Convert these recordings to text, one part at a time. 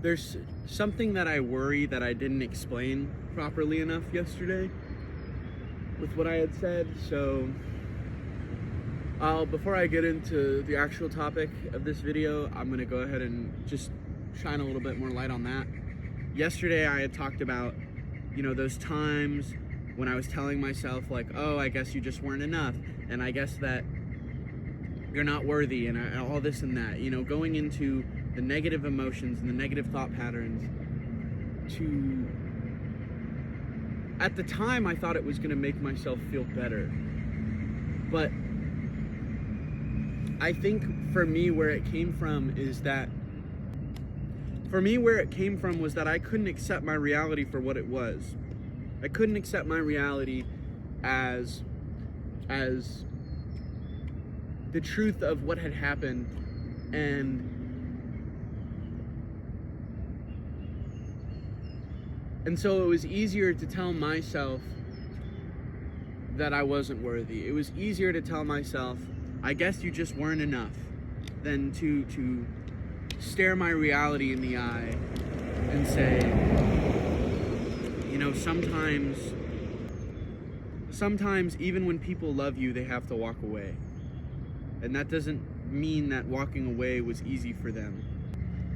There's something that I worry that I didn't explain properly enough yesterday with what I had said. So before I get into the actual topic of this video, I'm gonna go ahead and just shine a little bit more light on that. Yesterday I had talked about, those times when I was telling myself like, oh, I guess you just weren't enough, and I guess that you're not worthy, and all this and that, going into the negative emotions and the negative thought patterns. At the time, I thought it was going to make myself feel better, but I think for me where it came from was that I couldn't accept my reality for what it was. I couldn't accept my reality as the truth of what had happened, and so it was easier to tell myself that I wasn't worthy. It was easier to tell myself, I guess you just weren't enough, than to stare my reality in the eye and say, sometimes even when people love you, they have to walk away. And that doesn't mean that walking away was easy for them.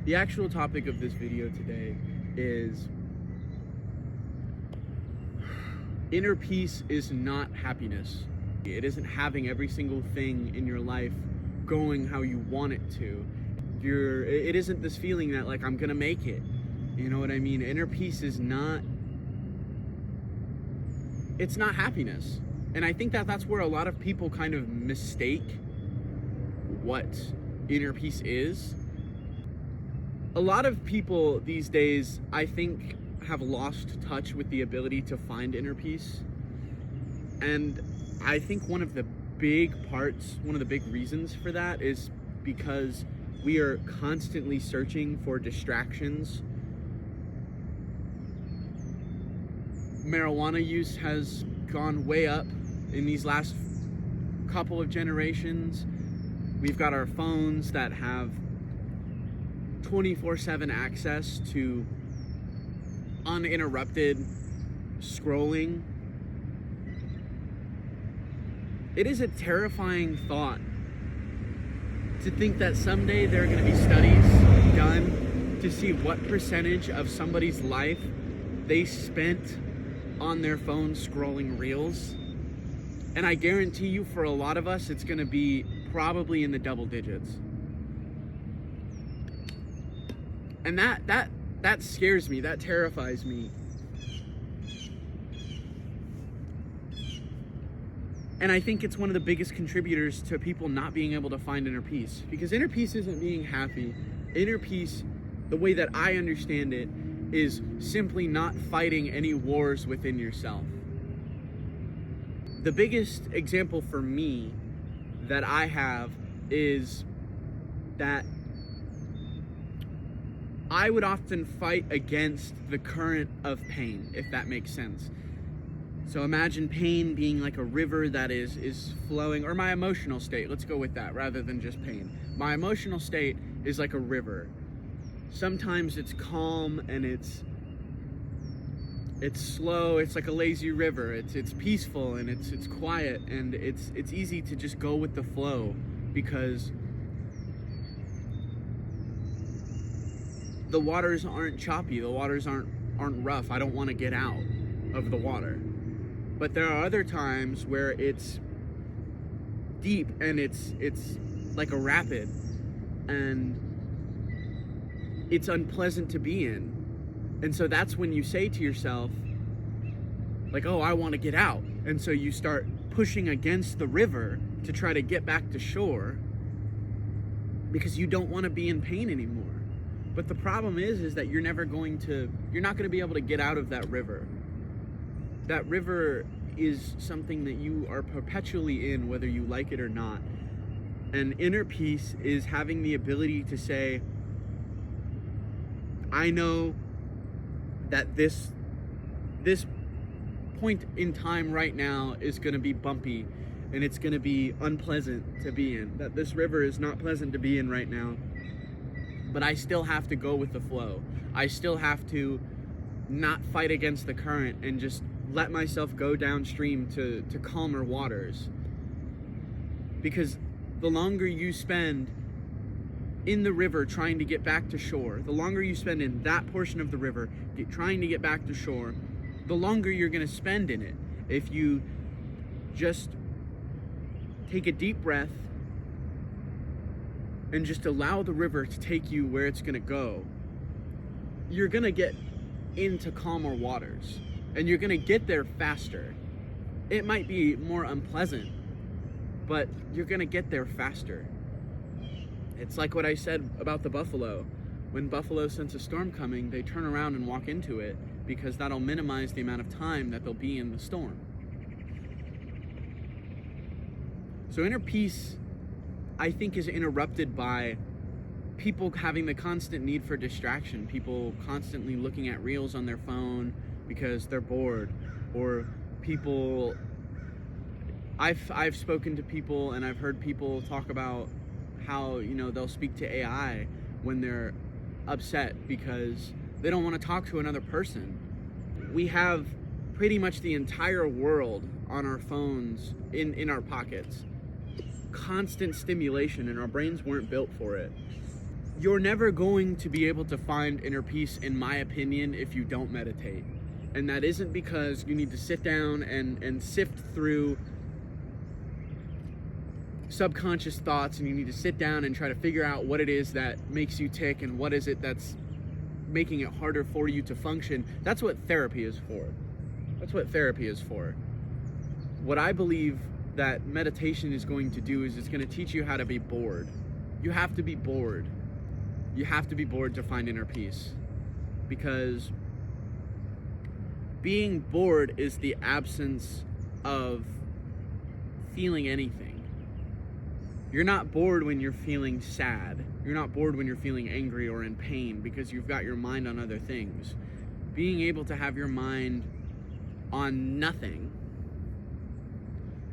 The actual topic of this video today is inner peace is not happiness. It isn't having every single thing in your life going how you want it to. It isn't this feeling that like I'm gonna make it. You know what I mean? Inner peace is not, it's not happiness. And I think that that's where a lot of people kind of mistake what inner peace is. A lot of people these days, I think, have lost touch with the ability to find inner peace. And I think one of the big reasons for that is because we are constantly searching for distractions. Marijuana use has gone way up in these last couple of generations. We've got our phones that have 24/7 access to uninterrupted scrolling. It is a terrifying thought to think that someday there are going to be studies done to see what percentage of somebody's life they spent on their phone scrolling reels. And I guarantee you, for a lot of us, it's going to be probably in the double digits. And that scares me, that terrifies me. And I think it's one of the biggest contributors to people not being able to find inner peace. Because inner peace isn't being happy. Inner peace, the way that I understand it, is simply not fighting any wars within yourself. The biggest example for me that I have is that I would often fight against the current of pain, if that makes sense. So imagine pain being like a river that is flowing, or my emotional state, let's go with that rather than just pain. My emotional state is like a river. Sometimes it's calm and it's slow, it's like a lazy river. It's peaceful and it's quiet, and it's easy to just go with the flow because the waters aren't choppy, the waters aren't rough. I don't want to get out of the water. But there are other times where it's deep and it's like a rapid, and it's unpleasant to be in. And so that's when you say to yourself, like, oh, I want to get out. And so you start pushing against the river to try to get back to shore because you don't want to be in pain anymore. But the problem is that you're not going to be able to get out of that river. That river is something that you are perpetually in, whether you like it or not. And inner peace is having the ability to say, I know that this point in time right now is going to be bumpy and it's going to be unpleasant to be in. That this river is not pleasant to be in right now. But I still have to go with the flow. I still have to not fight against the current and just let myself go downstream to calmer waters. Because the longer you spend in the river trying to get back to shore, the longer you spend in that portion of the river trying to get back to shore, the longer you're going to spend in it. If you just take a deep breath and just allow the river to take you where it's going to go, you're going to get into calmer waters, and you're going to get there faster. It might be more unpleasant, but you're going to get there faster. It's like what I said about the buffalo. When buffalo sense a storm coming, they turn around and walk into it, because that'll minimize the amount of time that they'll be in the storm. So inner peace, I think, is interrupted by people having the constant need for distraction, people constantly looking at reels on their phone because they're bored, or people, I've spoken to people and I've heard people talk about how, you know, they'll speak to AI when they're upset because they don't want to talk to another person. We have pretty much the entire world on our phones, in our pockets. Constant stimulation, and our brains weren't built for it. You're never going to be able to find inner peace, in my opinion, if you don't meditate. And that isn't because you need to sit down and sift through subconscious thoughts, and you need to sit down and try to figure out what it is that makes you tick and what is it that's making it harder for you to function. That's what therapy is for. That's what therapy is for. What I believe that meditation is going to do is it's going to teach you how to be bored. You have to be bored. You have to be bored to find inner peace, because being bored is the absence of feeling anything. You're not bored when you're feeling sad. You're not bored when you're feeling angry or in pain, because you've got your mind on other things. Being able to have your mind on nothing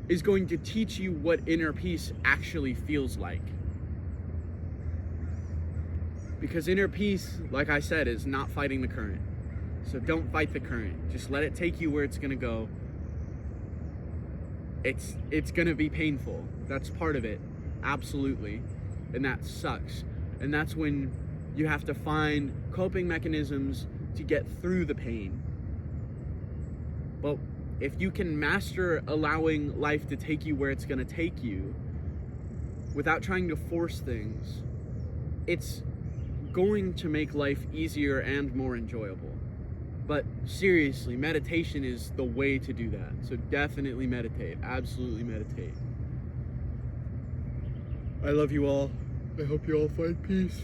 is going to teach you what inner peace actually feels like. Because inner peace, like I said, is not fighting the current. So don't fight the current. Just let it take you where it's gonna go. It's gonna be painful. That's part of it. Absolutely. And that sucks. And that's when you have to find coping mechanisms to get through the pain. But if you can master allowing life to take you where it's gonna take you without trying to force things, it's going to make life easier and more enjoyable. But seriously, meditation is the way to do that. So definitely meditate. Absolutely meditate. I love you all. I hope you all find peace.